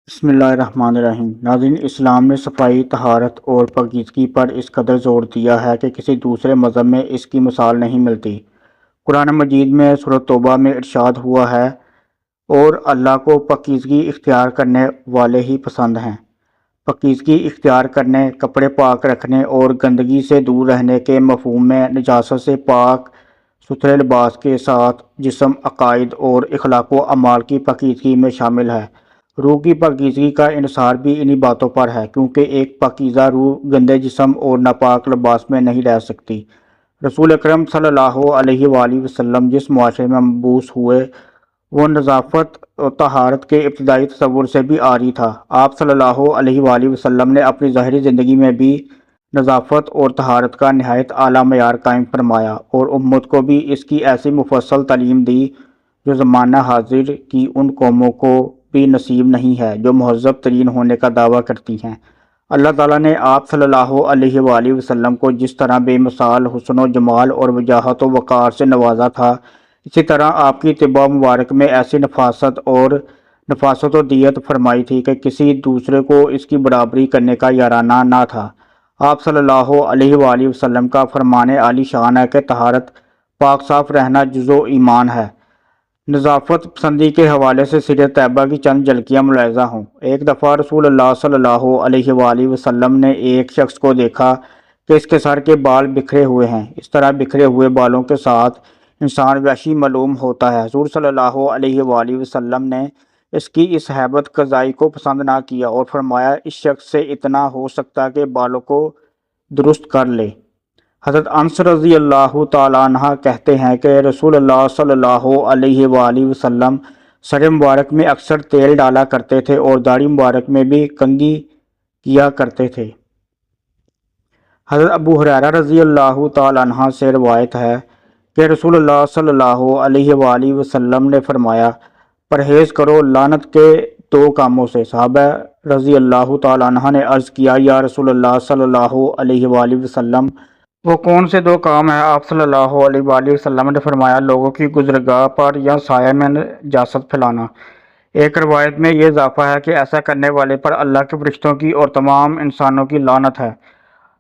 بسم اللہ الرحمن الرحیم۔ ناظرین، اسلام نے صفائی، طہارت اور پاکیزگی پر اس قدر زور دیا ہے کہ کسی دوسرے مذہب میں اس کی مثال نہیں ملتی۔ قرآن مجید میں سورۃ توبہ میں ارشاد ہوا ہے، اور اللہ کو پاکیزگی اختیار کرنے والے ہی پسند ہیں۔ پاکیزگی اختیار کرنے، کپڑے پاک رکھنے اور گندگی سے دور رہنے کے مفہوم میں نجاست سے پاک ستھرے لباس کے ساتھ جسم، عقائد اور اخلاق و اعمال کی پاکیزگی میں شامل ہے۔ روح کی پاکیزگی کا انحصار بھی انہی باتوں پر ہے، کیونکہ ایک پاکیزہ روح گندے جسم اور ناپاک لباس میں نہیں رہ سکتی۔ رسول اکرم صلی اللہ علیہ وآلہ وسلم جس معاشرے میں مبعوث ہوئے، وہ نظافت و طہارت کے ابتدائی تصور سے بھی عاری تھا۔ آپ صلی اللہ علیہ وآلہ وسلم نے اپنی ظاہری زندگی میں بھی نظافت اور طہارت کا نہایت اعلیٰ معیار قائم فرمایا، اور امت کو بھی اس کی ایسی مفصل تعلیم دی جو زمانہ حاضر کی ان قوموں کو بھی نصیب نہیں ہے جو مہذب ترین ہونے کا دعویٰ کرتی ہیں۔ اللہ تعالیٰ نے آپ صلی اللہ علیہ وآلہ وسلم کو جس طرح بے مثال حسن و جمال اور وجاہت و وقار سے نوازا تھا، اسی طرح آپ کی طبع مبارک میں ایسی نفاست و دیت فرمائی تھی کہ کسی دوسرے کو اس کی برابری کرنے کا یارانہ نہ تھا۔ آپ صلی اللہ علیہ وآلہ وسلم کا فرمان عالی شان ہے کہ طہارت، پاک صاف رہنا جزو ایمان ہے۔ نظافت پسندی کے حوالے سے سیرت طیبہ کی چند جھلکیاں ملاحظہ ہوں۔ ایک دفعہ رسول اللہ صلی اللہ علیہ وآلہ وسلم نے ایک شخص کو دیکھا کہ اس کے سر کے بال بکھرے ہوئے ہیں۔ اس طرح بکھرے ہوئے بالوں کے ساتھ انسان وحشی معلوم ہوتا ہے۔ حضور صلی اللہ علیہ وآلہ وسلم نے اس کی اس ہیبت قضائی کو پسند نہ کیا اور فرمایا، اس شخص سے اتنا ہو سکتا کہ بالوں کو درست کر لے۔ حضرت انس رضی اللہ تعالیٰ عنہ کہتے ہیں کہ رسول اللہ صلی اللہ علیہ وآلہ وسلم سر مبارک میں اکثر تیل ڈالا کرتے تھے اور داڑھی مبارک میں بھی کنگھی کیا کرتے تھے۔ حضرت ابو ہریرہ رضی اللہ تعالیٰ عنہ سے روایت ہے کہ رسول اللہ صلی اللہ علیہ وآلہ وسلم نے فرمایا، پرہیز کرو لعنت کے دو کاموں سے۔ صحابہ رضی اللہ تعالیٰ عنہ نے عرض کیا، یا رسول اللہ صلی اللہ علیہ وآلہ وسلم، وہ کون سے دو کام ہیں؟ آپ صلی اللہ علیہ وآلہ وسلم نے فرمایا، لوگوں کی گزرگاہ پر یا سایہ میں نجاست پھیلانا۔ ایک روایت میں یہ اضافہ ہے کہ ایسا کرنے والے پر اللہ کے فرشتوں کی اور تمام انسانوں کی لعنت ہے۔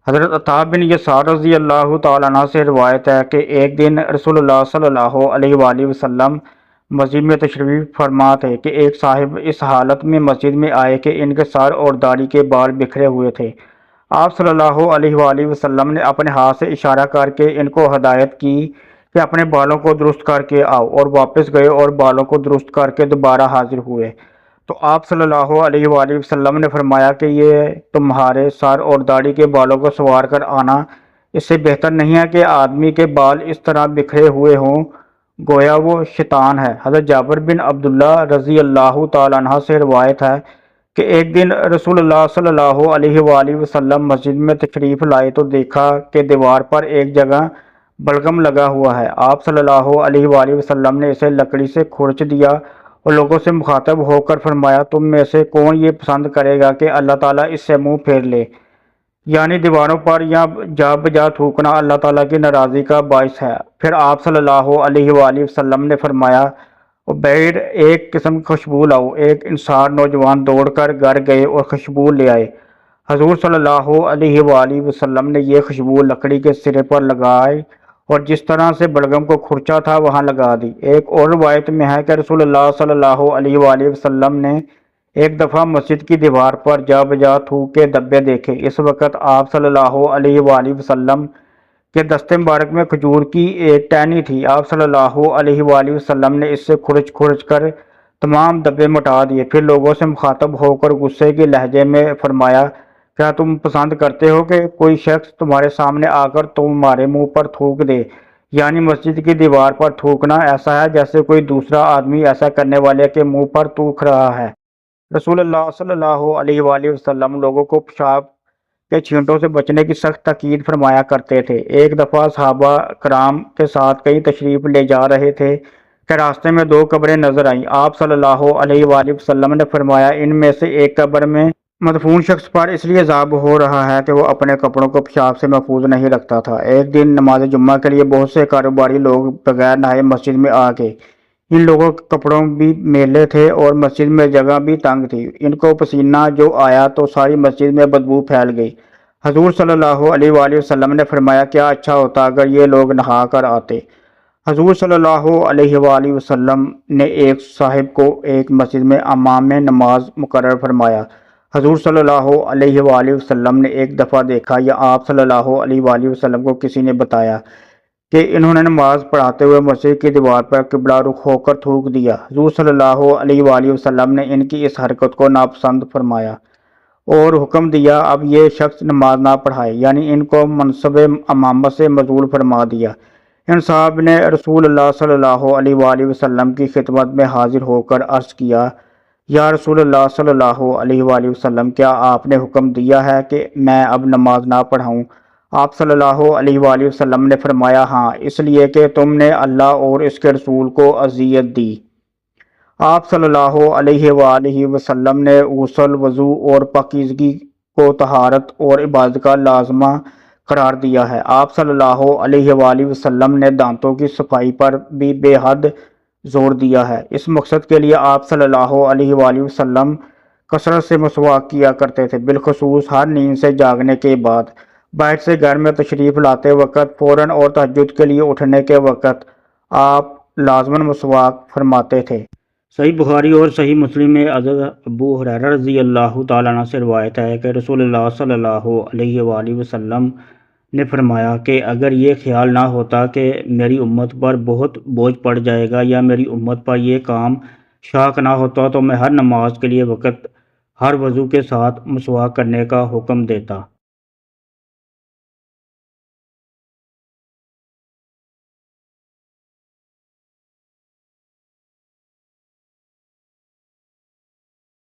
حضرت عطا بن یسار رضی اللہ تعالیٰ عنہ سے روایت ہے کہ ایک دن رسول اللہ صلی اللہ علیہ وآلہ وسلم مسجد میں تشریف فرما تھے کہ ایک صاحب اس حالت میں مسجد میں آئے کہ ان کے سر اور داڑھی کے بال بکھرے ہوئے تھے۔ آپ صلی اللہ علیہ وآلہ وسلم نے اپنے ہاتھ سے اشارہ کر کے ان کو ہدایت کی کہ اپنے بالوں کو درست کر کے آؤ، اور واپس گئے اور بالوں کو درست کر کے دوبارہ حاضر ہوئے۔ تو آپ صلی اللہ علیہ وآلہ وسلم نے فرمایا کہ یہ تمہارے سر اور داڑھی کے بالوں کو سنوار کر آنا اس سے بہتر نہیں ہے کہ آدمی کے بال اس طرح بکھرے ہوئے ہوں، گویا وہ شیطان ہے۔ حضرت جابر بن عبداللہ رضی اللہ تعالیٰ عنہ سے روایت ہے کہ ایک دن رسول اللہ صلی اللہ علیہ وآلہ وسلم مسجد میں تشریف لائے تو دیکھا کہ دیوار پر ایک جگہ بلغم لگا ہوا ہے۔ آپ صلی اللہ علیہ وآلہ وسلم نے اسے لکڑی سے کھرچ دیا اور لوگوں سے مخاطب ہو کر فرمایا، تم میں سے کون یہ پسند کرے گا کہ اللہ تعالیٰ اس سے منہ پھیر لے؟ یعنی دیواروں پر یا جا بجا تھوکنا اللہ تعالیٰ کی ناراضی کا باعث ہے۔ پھر آپ صلی اللہ علیہ وآلہ وسلم نے فرمایا، عبیر، ایک قسم کی خوشبو لاؤ۔ ایک انصار نوجوان دوڑ کر گھر گئے اور خوشبو لے آئے۔ حضور صلی اللہ علیہ وآلہ وسلم نے یہ خوشبو لکڑی کے سرے پر لگائی اور جس طرح سے بلغم کو کھرچا تھا وہاں لگا دی۔ ایک اور روایت میں ہے کہ رسول اللہ صلی اللہ علیہ وآلہ وسلم نے ایک دفعہ مسجد کی دیوار پر جا بجا تھوک کے دبے دیکھے۔ اس وقت آپ صلی اللہ علیہ وآلہ وسلم کے دستے مبارک میں کھجور کی ایک ٹہنی تھی۔ آپ صلی اللہ علیہ وآلہ وسلم نے اس سے کھرچ کر تمام دبے مٹا دیے۔ پھر لوگوں سے مخاطب ہو کر غصے کے لہجے میں فرمایا، کیا تم پسند کرتے ہو کہ کوئی شخص تمہارے سامنے آ کر تمہارے منہ پر تھوک دے؟ یعنی مسجد کی دیوار پر تھوکنا ایسا ہے جیسے کوئی دوسرا آدمی ایسا کرنے والے کے منہ پر تھوک رہا ہے۔ رسول اللہ صلی اللہ علیہ وآلہ وسلم لوگوں کو پیشاب کے چھینٹوں سے بچنے کی سخت تاکید فرمایا کرتے تھے۔ ایک دفعہ صحابہ کرام کے ساتھ کہیں تشریف لے جا رہے تھے کہ راستے میں دو قبریں نظر آئیں۔ آپ صلی اللہ علیہ وآلہ وسلم نے فرمایا، ان میں سے ایک قبر میں مدفون شخص پر اس لیے عذاب ہو رہا ہے کہ وہ اپنے کپڑوں کو پیشاب سے محفوظ نہیں رکھتا تھا۔ ایک دن نماز جمعہ کے لیے بہت سے کاروباری لوگ بغیر نہائے مسجد میں آ گئے۔ ان لوگوں کے کپڑوں بھی میلے تھے اور مسجد میں جگہ بھی تنگ تھی۔ ان کو پسینہ جو آیا تو ساری مسجد میں بدبو پھیل گئی۔ حضور صلی اللہ علیہ وآلہ وسلم نے فرمایا کیا اچھا ہوتا اگر یہ لوگ نہا کر آتے۔ حضور صلی اللہ علیہ وآلہ وسلم نے ایک صاحب کو ایک مسجد میں امام نماز مقرر فرمایا۔ حضور صلی اللہ علیہ وآلہ وسلم نے ایک دفعہ دیکھا یا آپ صلی اللہ علیہ وآلہ وسلم کو کسی نے بتایا کہ انہوں نے نماز پڑھاتے ہوئے مسجد کی دیوار پر قبلہ رخ ہو کر تھوک دیا۔ حضور صلی اللہ علیہ وآلہ وسلم نے ان کی اس حرکت کو ناپسند فرمایا اور حکم دیا اب یہ شخص نماز نہ پڑھائے، یعنی ان کو منصب امامت سے معزول فرما دیا۔ ان صاحب نے رسول اللہ صلی اللہ علیہ وآلہ وسلم کی خدمت میں حاضر ہو کر عرض کیا یا رسول اللہ صلی اللہ علیہ وآلہ وسلم کیا آپ نے حکم دیا ہے کہ میں اب نماز نہ پڑھاؤں؟ آپ صلی اللہ علیہ وآلہ وسلم نے فرمایا ہاں، اس لیے کہ تم نے اللہ اور اس کے رسول کو اذیت دی۔ آپ صلی اللہ علیہ وآلہ وسلم نے غسل، وضو اور پاکیزگی کو طہارت اور عبادت کا لازمہ قرار دیا ہے۔ آپ صلی اللہ علیہ وآلہ وسلم نے دانتوں کی صفائی پر بھی بے حد زور دیا ہے۔ اس مقصد کے لیے آپ صلی اللہ علیہ وآلہ وسلم کثرت سے مسواک کیا کرتے تھے، بالخصوص ہر نیند سے جاگنے کے بعد، باہر سے گھر میں تشریف لاتے وقت، فوراً اور تہجد کے لیے اٹھنے کے وقت آپ لازماً مسواک فرماتے تھے۔ صحیح بخاری اور صحیح مسلم میں حضرت ابو ہریرہ رضی اللہ تعالیٰ عنہ سے روایت ہے کہ رسول اللہ صلی اللہ علیہ وآلہ وسلم نے فرمایا کہ اگر یہ خیال نہ ہوتا کہ میری امت پر بہت بوجھ پڑ جائے گا یا میری امت پر یہ کام شاق نہ ہوتا تو میں ہر نماز کے لیے وقت ہر وضو کے ساتھ مسواک کرنے کا حکم دیتا۔